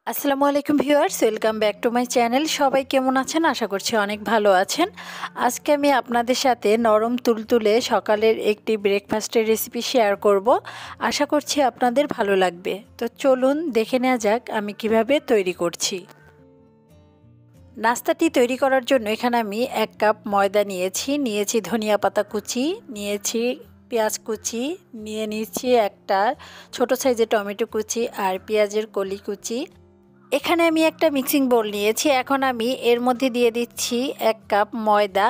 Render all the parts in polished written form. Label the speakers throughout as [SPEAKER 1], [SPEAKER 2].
[SPEAKER 1] আসসালামু আলাইকুম viewers, welcome back to my channel. সবাই কেমন আছেন? আশা করছি অনেক ভালো আছেন। আজকে আমি আপনাদের সাথে নরম তুলতুলে সকালের একটি ব্রেকফাস্টের রেসিপি শেয়ার করব। আশা করছি আপনাদের ভালো লাগবে। তো চলুন দেখে নেওয়া যাক আমি কিভাবে তৈরি করছি। নাস্তাটি তৈরি করার জন্য এখানে আমি 1 কাপ ময়দা নিয়েছি ধনিয়া পাতা কুচি, নিয়েছি পেঁয়াজ কুচি, নিয়ে নিয়েছি একটা ছোট সাইজের টমেটো কুচি আর পেঁয়াজের কলি কুচি। এখানে আমি একটা মিক্সিং বোল নিয়েছি। এখন আমি এর মধ্যে দিয়ে দিচ্ছি 1 কাপ ময়দা।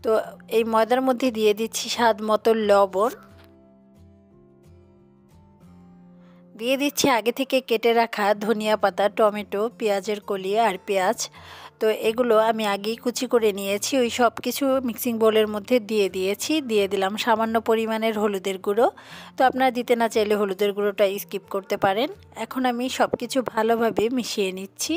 [SPEAKER 1] তো এই ময়দার মধ্যে দিয়ে দিচ্ছি স্বাদ মতো লবণ, দিয়ে দিচ্ছি আগে থেকে কেটে রাখা ধনিয়া পাতা, টমেটো, পেঁয়াজের কলি আর পেঁয়াজ। তো এগুলো আমি আগেই কুচি করে নিয়েছি। ওই সব কিছু মিক্সিং বোলের মধ্যে দিয়ে দিলাম সামান্য পরিমাণের হলুদের গুঁড়ো। তো আপনারা দিতে না চাইলে হলুদের গুঁড়োটা স্কিপ করতে পারেন। এখন আমি সব কিছু ভালোভাবে মিশিয়ে নিচ্ছি।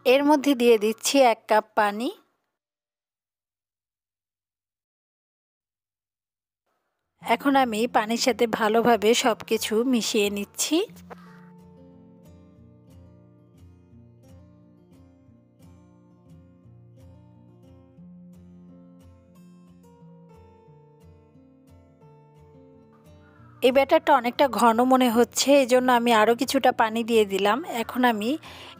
[SPEAKER 1] এর মধ্যে দিয়ে দিচ্ছি 1 কাপ পানি। এখন আমি পানির সাথে ভালোভাবে সব কিছু মিশিয়ে নিচ্ছি। এই ব্যাটারটা অনেকটা ঘন মনে হচ্ছে, এজন্য আমি আরও কিছুটা পানি দিয়ে দিলাম। এখন আমি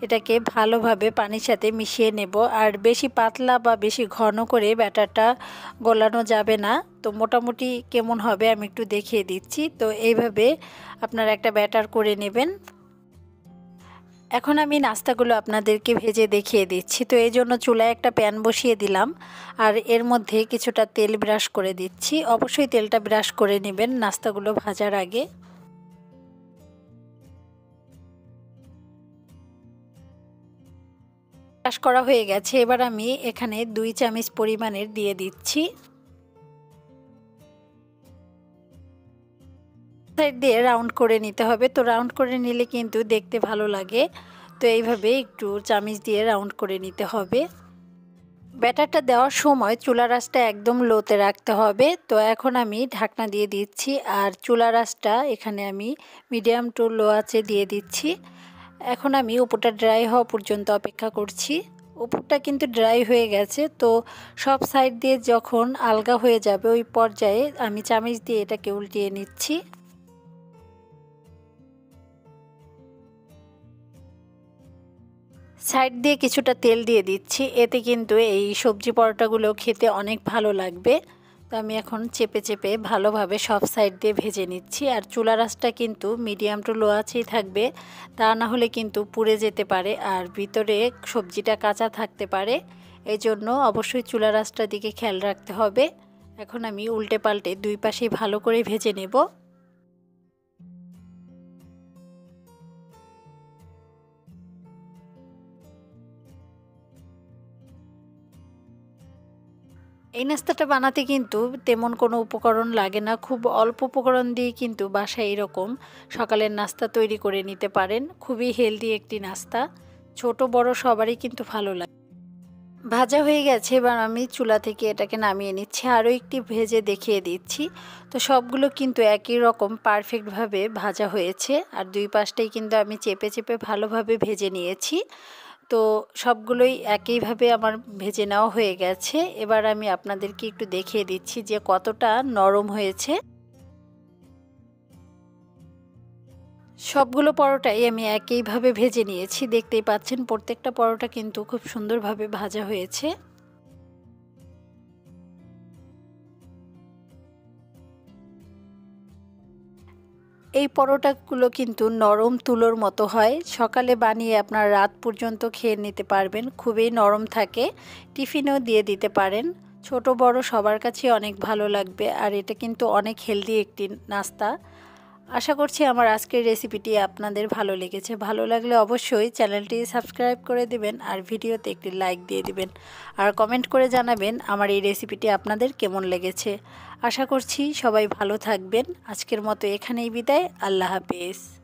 [SPEAKER 1] এটাকে ভালোভাবে পানির সাথে মিশিয়ে নেব। আর বেশি পাতলা বা বেশি ঘন করে ব্যাটারটা গলানো যাবে না। তো মোটামুটি কেমন হবে আমি একটু দেখিয়ে দিচ্ছি। তো এইভাবে আপনারা একটা ব্যাটার করে নেবেন। এখন আমি নাস্তাগুলো আপনাদেরকে ভেজে দেখিয়ে দিচ্ছি। তো এই জন্য চুলায় একটা প্যান বসিয়ে দিলাম আর এর মধ্যে কিছুটা তেল ব্রাশ করে দিচ্ছি। অবশ্যই তেলটা ব্রাশ করে নেবেন নাস্তাগুলো ভাজার আগে। ব্রাশ করা হয়ে গেছে। এবার আমি এখানে 2 চামচ পরিমাণের দিয়ে দিচ্ছি। সাইড দিয়ে রাউন্ড করে নিতে হবে। তো রাউন্ড করে নিলে কিন্তু দেখতে ভালো লাগে। তো এইভাবে একটু চামচ দিয়ে রাউন্ড করে নিতে হবে। ব্যাটারটা দেওয়ার সময় চুলার আঁচটা একদম লোতে রাখতে হবে। তো এখন আমি ঢাকনা দিয়ে দিচ্ছি আর চুলার আঁচটা এখানে আমি মিডিয়াম টু লো আঁচে দিয়ে দিচ্ছি। এখন আমি উপরটা ড্রাই হওয়া পর্যন্ত অপেক্ষা করছি। উপরটা কিন্তু ড্রাই হয়ে গেছে। তো সব সাইড দিয়ে যখন আলগা হয়ে যাবে ওই পর্যায়ে আমি চামচ দিয়ে এটাকে উল্টিয়ে নিচ্ছি। সাইড দিয়ে কিছুটা তেল দিয়ে দিচ্ছি। এতে কিন্তু এই সবজি পরোটাগুলো খেতে অনেক ভালো লাগবে। তো আমি এখন চেপে চেপে ভালোভাবে সব সাইড দিয়ে ভেজে নিচ্ছি। আর চুলার আঁচটা কিন্তু মিডিয়াম টু লো আঁচেই থাকবে, তা না হলে কিন্তু পুড়ে যেতে পারে আর ভিতরে সবজিটা কাঁচা থাকতে পারে। এই জন্য অবশ্যই চুলার আঁচটার দিকে খেয়াল রাখতে হবে। এখন আমি উল্টে পাল্টে 2 পাশেই ভালো করে ভেজে নেব। এই নাস্তাটা বানাতে কিন্তু তেমন কোনো উপকরণ লাগে না। খুব অল্প উপকরণ দিয়ে কিন্তু বাসায় এরকম সকালের নাস্তা তৈরি করে নিতে পারেন। খুবই হেলদি একটি নাস্তা, ছোট বড় সবারই কিন্তু ভালো লাগে। ভাজা হয়ে গেছে। এবার আমি চুলা থেকে এটাকে নামিয়ে নিচ্ছি। আরও একটি ভেজে দেখিয়ে দিচ্ছি। তো সবগুলো কিন্তু একই রকম পারফেক্টভাবে ভাজা হয়েছে আর 2 পাশটাই কিন্তু আমি চেপে চেপে ভালোভাবে ভেজে নিয়েছি। তো সবগুলোই একইভাবে আমার ভেজে নেওয়া হয়ে গেছে। এবার আমি আপনাদেরকে একটু দেখিয়ে দিচ্ছি যে কতটা নরম হয়েছে। সবগুলো পরোটাই আমি একইভাবে ভেজে নিয়েছি। দেখতেই পাচ্ছেন প্রত্যেকটা পরোটা কিন্তু খুব সুন্দরভাবে ভাজা হয়েছে। এই পরোটাগুলো কিন্তু নরম তুলোর মতো হয়। সকালে বানিয়ে আপনার রাত পর্যন্ত খেয়ে নিতে পারবেন। খুবই নরম থাকে, টিফিনেও দিয়ে দিতে পারেন। ছোট বড় সবার কাছে অনেক ভালো লাগবে আর এটা কিন্তু অনেক হেলদি একটি নাস্তা। আশা করছি আমার আজকের রেসিপিটি আপনাদের ভালো লেগেছে। ভালো লাগলে অবশ্যই চ্যানেলটি সাবস্ক্রাইব করে দিবেন আর ভিডিওতে একটি লাইক দিয়ে দিবেন আর কমেন্ট করে জানাবেন আমার এই রেসিপিটি আপনাদের কেমন লেগেছে। আশা করছি সবাই ভালো থাকবেন। আজকের মতো এখানেই বিদায়। আল্লাহ হাফেজ।